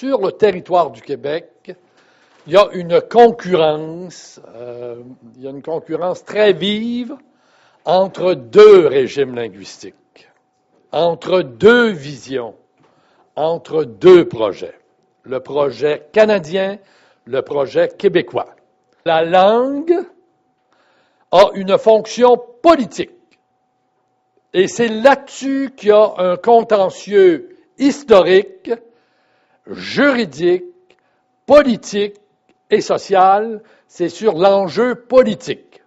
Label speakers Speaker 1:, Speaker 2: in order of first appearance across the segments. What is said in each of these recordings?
Speaker 1: sur le territoire du Québec, il y a une concurrence, très vive entre deux régimes linguistiques, entre deux visions, entre deux projets. Le projet canadien, le projet québécois. La langue a une fonction politique. Et c'est là-dessus qu'il y a un contentieux historique, juridique, politique et social. C'est sur l'enjeu politique.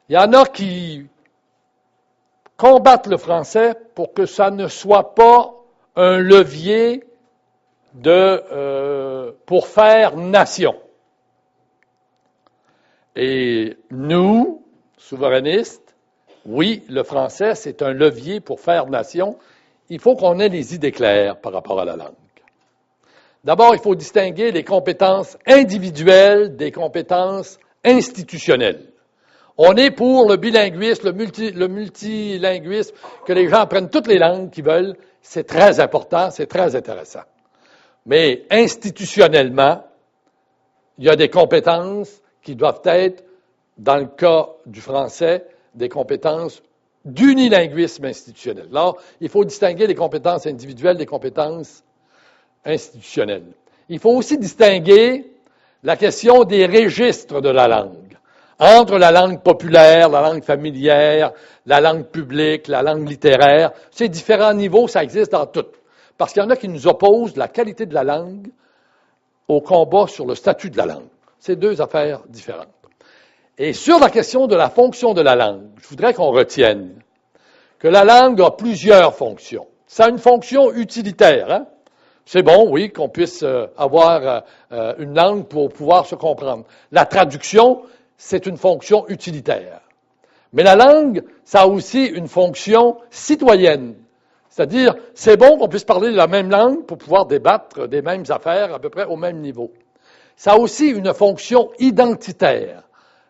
Speaker 1: Il y en a qui combattent le français pour que ça ne soit pas un levier pour faire nation. Et nous, souverainistes, oui, le français, c'est un levier pour faire nation. Il faut qu'on ait les idées claires par rapport à la langue. D'abord, il faut distinguer les compétences individuelles des compétences institutionnelles. On est pour le bilinguisme, le multilinguisme, que les gens apprennent toutes les langues qu'ils veulent. C'est très important, c'est très intéressant. Mais institutionnellement, il y a des compétences qui doivent être, dans le cas du français, des compétences d'unilinguisme institutionnel. Alors, il faut distinguer les compétences individuelles des compétences institutionnelles. Il faut aussi distinguer la question des registres de la langue, entre la langue populaire, la langue familière, la langue publique, la langue littéraire. Ces différents niveaux, ça existe dans toutes. Parce qu'il y en a qui nous opposent la qualité de la langue au combat sur le statut de la langue. C'est deux affaires différentes. Et sur la question de la fonction de la langue, je voudrais qu'on retienne que la langue a plusieurs fonctions. Ça a une fonction utilitaire. Hein? C'est bon, oui, qu'on puisse avoir une langue pour pouvoir se comprendre. La traduction, c'est une fonction utilitaire. Mais la langue, ça a aussi une fonction citoyenne. C'est-à-dire, c'est bon qu'on puisse parler de la même langue pour pouvoir débattre des mêmes affaires à peu près au même niveau. Ça a aussi une fonction identitaire.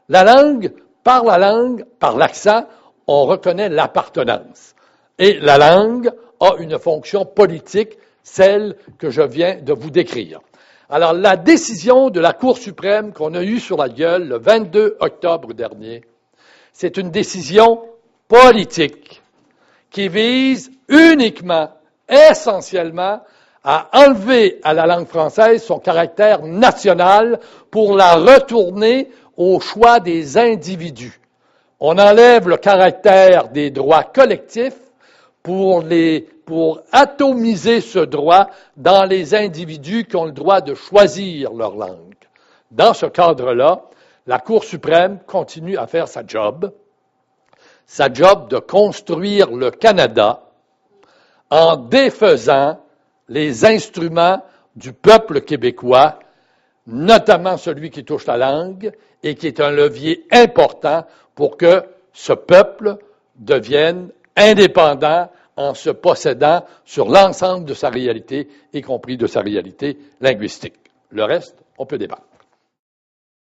Speaker 1: La langue, par l'accent, on reconnaît l'appartenance. Et la langue a une fonction politique, celle que je viens de vous décrire. Alors, la décision de la Cour suprême qu'on a eue sur la gueule le 22 octobre dernier, c'est une décision politique qui vise uniquement, essentiellement, à enlever à la langue française son caractère national pour la retourner au choix des individus. On enlève le caractère des droits collectifs pour atomiser ce droit dans les individus qui ont le droit de choisir leur langue. Dans ce cadre-là, la Cour suprême continue à faire sa job de construire le Canada en défaisant les instruments du peuple québécois, notamment celui qui touche la langue et qui est un levier important pour que ce peuple devienne indépendant en se possédant sur l'ensemble de sa réalité, y compris de sa réalité linguistique. Le reste, on peut débattre.